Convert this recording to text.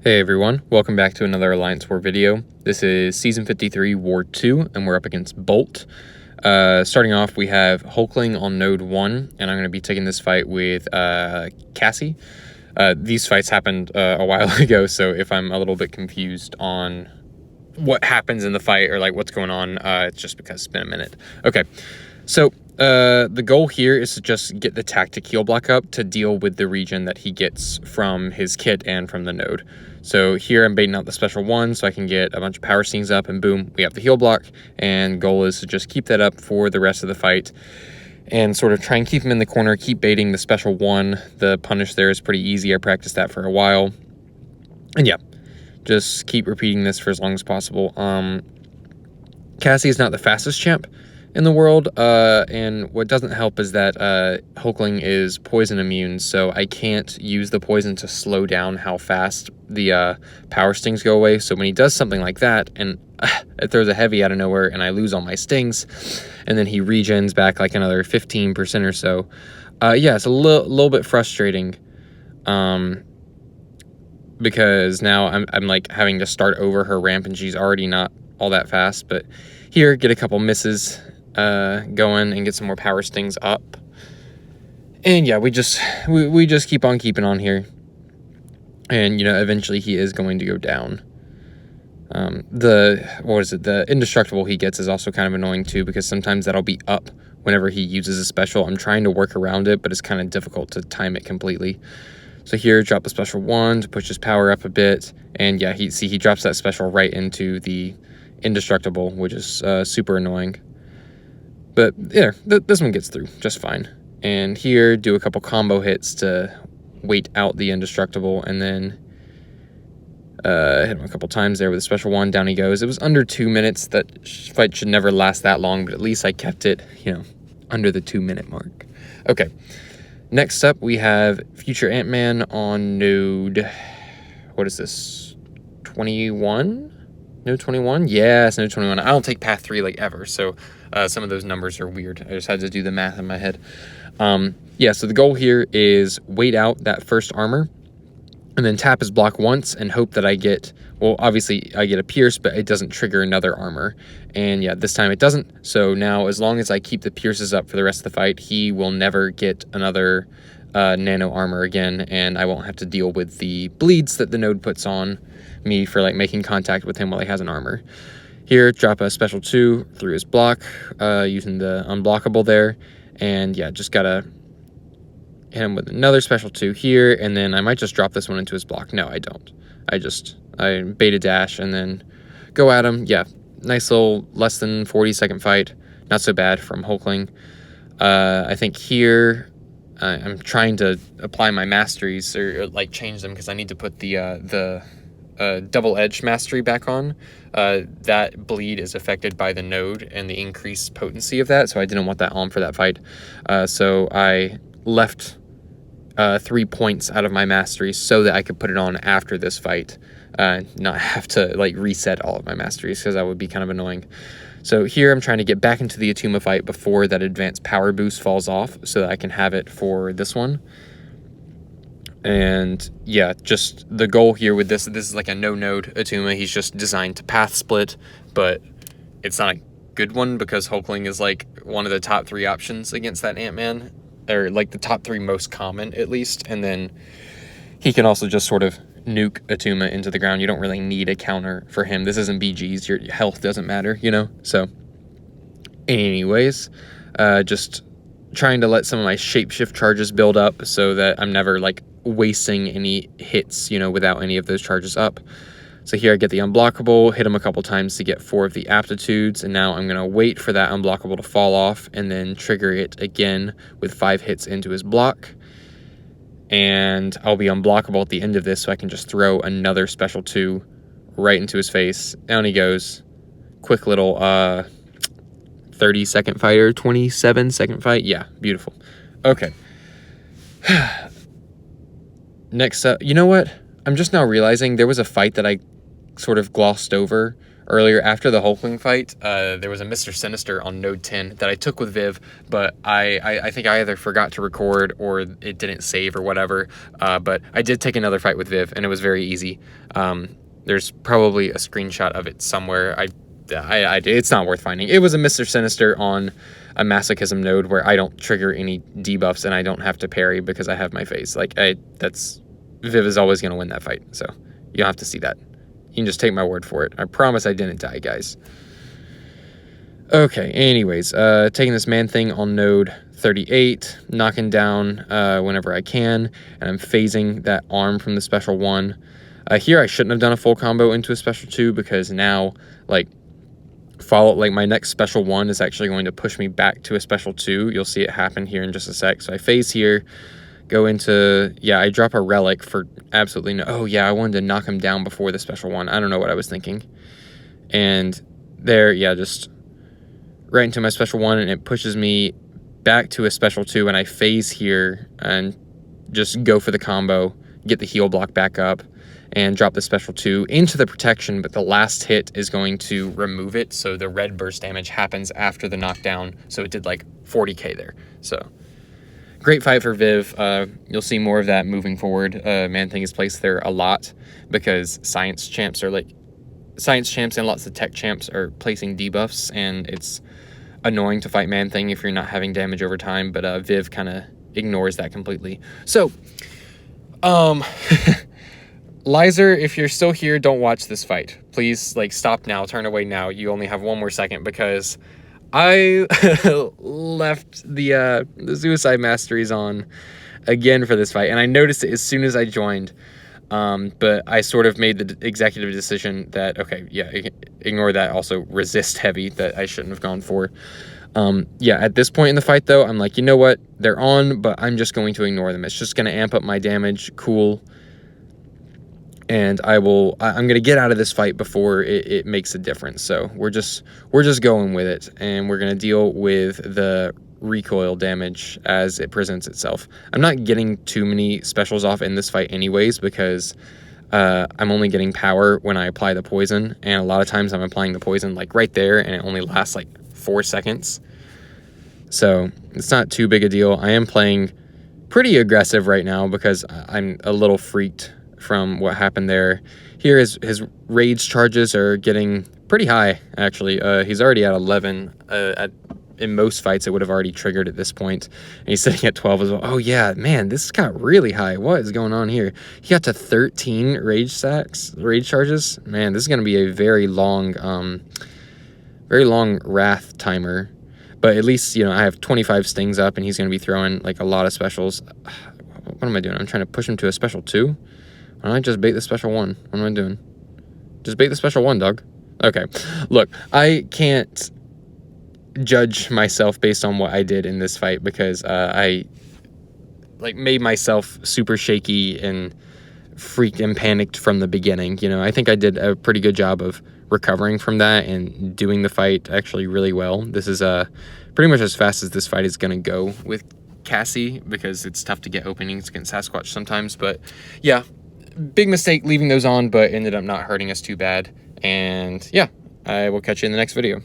Hey everyone, welcome back to another Alliance War video. This is Season 53, War 2, and we're up against Bolt. Starting off, we have Hulkling on Node 1, and I'm going to be taking this fight with Cassie. These fights happened a while ago, so if I'm a little bit confused on what happens in the fight or like what's going on, it's just because it's been a minute. Okay, so the goal here is to just get the tactic heal block up to deal with the regen that he gets from his kit and from the node. So here I'm baiting out the special one so I can get a bunch of power stings up, and boom, we have the heal block, and goal is to just keep that up for the rest of the fight and sort of try and keep him in the corner, keep baiting the special one. The punish there is pretty easy. I practiced that for a while. And yeah, just keep repeating this for as long as possible. Cassie is not the fastest champ in the world, and what doesn't help is that Hulkling is poison immune, so I can't use the poison to slow down how fast the power stings go away. So when he does something like that, and it throws a heavy out of nowhere, and I lose all my stings, and then he regens back like another 15% or so, yeah, it's a little bit frustrating, because now I'm like having to start over her ramp, and she's already not all that fast. But here, get a couple misses going and get some more power stings up, and yeah, we just keep on keeping on here, and eventually he is going to go down. The indestructible he gets is also kind of annoying too, because sometimes that'll be up whenever he uses a special. I'm trying to work around it, but it's kind of difficult to time it completely. So here, drop the special one to push his power up a bit, and yeah, he drops that special right into the indestructible, which is super annoying. But yeah, this one gets through just fine. And here, do a couple combo hits to wait out the indestructible, and then hit him a couple times there with a special one. Down he goes. It was under 2 minutes. That fight should never last that long, but at least I kept it, under the 2-minute mark. Okay, next up we have Future Ant-Man on node, what is this, 21? Node 21? Yes, node 21. I don't take path 3 like ever, so some of those numbers are weird. I just had to do the math in my head. Yeah, so the goal here is wait out that first armor, and then tap his block once and hope that I get, well, obviously I get a pierce, but it doesn't trigger another armor. And yeah, this time it doesn't. So now as long as I keep the pierces up for the rest of the fight, he will never get another nano armor again, and I won't have to deal with the bleeds that the node puts on me for like making contact with him while he has an armor. Here, drop a special 2 through his block, using the unblockable there, and yeah, just gotta hit him with another special 2 here, and then I might just drop this one into his block. No, I don't. I beta dash and then go at him. Yeah, nice little less than 40-second fight. Not so bad from Hulkling. I think here I'm trying to apply my masteries, or like change them, because I need to put the double-edged mastery back on. That bleed is affected by the node and the increased potency of that, so I didn't want that on for that fight. So I left 3 points out of my mastery so that I could put it on after this fight, not have to like reset all of my masteries, because that would be kind of annoying. So here I'm trying to get back into the Attuma fight before that advanced power boost falls off, so that I can have it for this one. And yeah, just the goal here with this is like a no-node Attuma. He's just designed to path split, but it's not a good one, because Hulkling is like one of the top 3 options against that Ant-Man, or like the top 3 most common at least. And then he can also just sort of nuke Attuma into the ground. You don't really need a counter for him. This isn't BGs. Your health doesn't matter, So anyways, just trying to let some of my shapeshift charges build up so that I'm never like wasting any hits, without any of those charges up. So here I get the unblockable, hit him a couple times to get 4 of the aptitudes, and now I'm going to wait for that unblockable to fall off and then trigger it again with 5 hits into his block. And I'll be unblockable at the end of this, so I can just throw another special 2 right into his face. Down he goes. Quick little 30-second fight, or 27-second fight. Yeah, beautiful. Okay. Next up, you know what? I'm just now realizing there was a fight that I sort of glossed over earlier after the Hulkling fight, there was a Mr. Sinister on node 10 that I took with Viv, but I think I either forgot to record or it didn't save or whatever. But I did take another fight with Viv, and it was very easy. There's probably a screenshot of it somewhere. It's not worth finding. It was a Mr. Sinister on a Masochism node where I don't trigger any debuffs and I don't have to parry because I have my face. Like, Viv is always going to win that fight, so you don't have to see that. You can just take my word for it. I promise I didn't die, guys. Okay, anyways, taking this Man-Thing on node 38, knocking down whenever I can, and I'm phasing that arm from the special 1. Here I shouldn't have done a full combo into a special 2 because now, like, my next special 1 is actually going to push me back to a special 2. You'll see it happen here in just a sec. So I phase here, go into, yeah, I drop a relic for absolutely no, oh yeah, I wanted to knock him down before the special 1. I don't know what I was thinking. And there, yeah, just right into my special 1, and it pushes me back to a special 2, and I phase here and just go for the combo, get the heal block back up, and drop the special 2 into the protection, but the last hit is going to remove it, so the red burst damage happens after the knockdown, so it did like 40k there. So great fight for Viv. You'll see more of that moving forward. Man-Thing is placed there a lot because science champs and lots of tech champs are placing debuffs, and it's annoying to fight Man-Thing if you're not having damage over time, but Viv kind of ignores that completely. So Lizer, if you're still here, don't watch this fight. Please, like, stop now, turn away now. You only have 1 more second because I left the Suicide Masteries on again for this fight, and I noticed it as soon as I joined. But I sort of made the executive decision that, okay, yeah, ignore that. Also, resist heavy that I shouldn't have gone for. Yeah, at this point in the fight, though, I'm like, you know what? They're on, but I'm just going to ignore them. It's just going to amp up my damage. Cool. And I'm going to get out of this fight before it makes a difference. So we're just going with it, and we're going to deal with the recoil damage as it presents itself. I'm not getting too many specials off in this fight anyways, because I'm only getting power when I apply the poison, and a lot of times I'm applying the poison like right there, and it only lasts like 4 seconds. So it's not too big a deal. I am playing pretty aggressive right now because I'm a little freaked from what happened there. Here his rage charges are getting pretty high, actually. He's already at 11. In most fights it would have already triggered at this point, and he's sitting at 12 as well. Oh yeah, man, this got really high. What is going on here? He got to 13 rage charges. Man, this is going to be a very long wrath timer, but at least, you know, I have 25 stings up, and he's going to be throwing like a lot of specials. What am I doing? I'm trying to push him to a special 2. Why don't I just bait the special 1? What am I doing? Just bait the special 1, dog. Okay, look, I can't judge myself based on what I did in this fight because I like made myself super shaky and freaked and panicked from the beginning. You know, I think I did a pretty good job of recovering from that and doing the fight actually really well. This is pretty much as fast as this fight is going to go with Cassie because it's tough to get openings against Sasquatch sometimes. But yeah, big mistake leaving those on, but ended up not hurting us too bad. And yeah, I will catch you in the next video.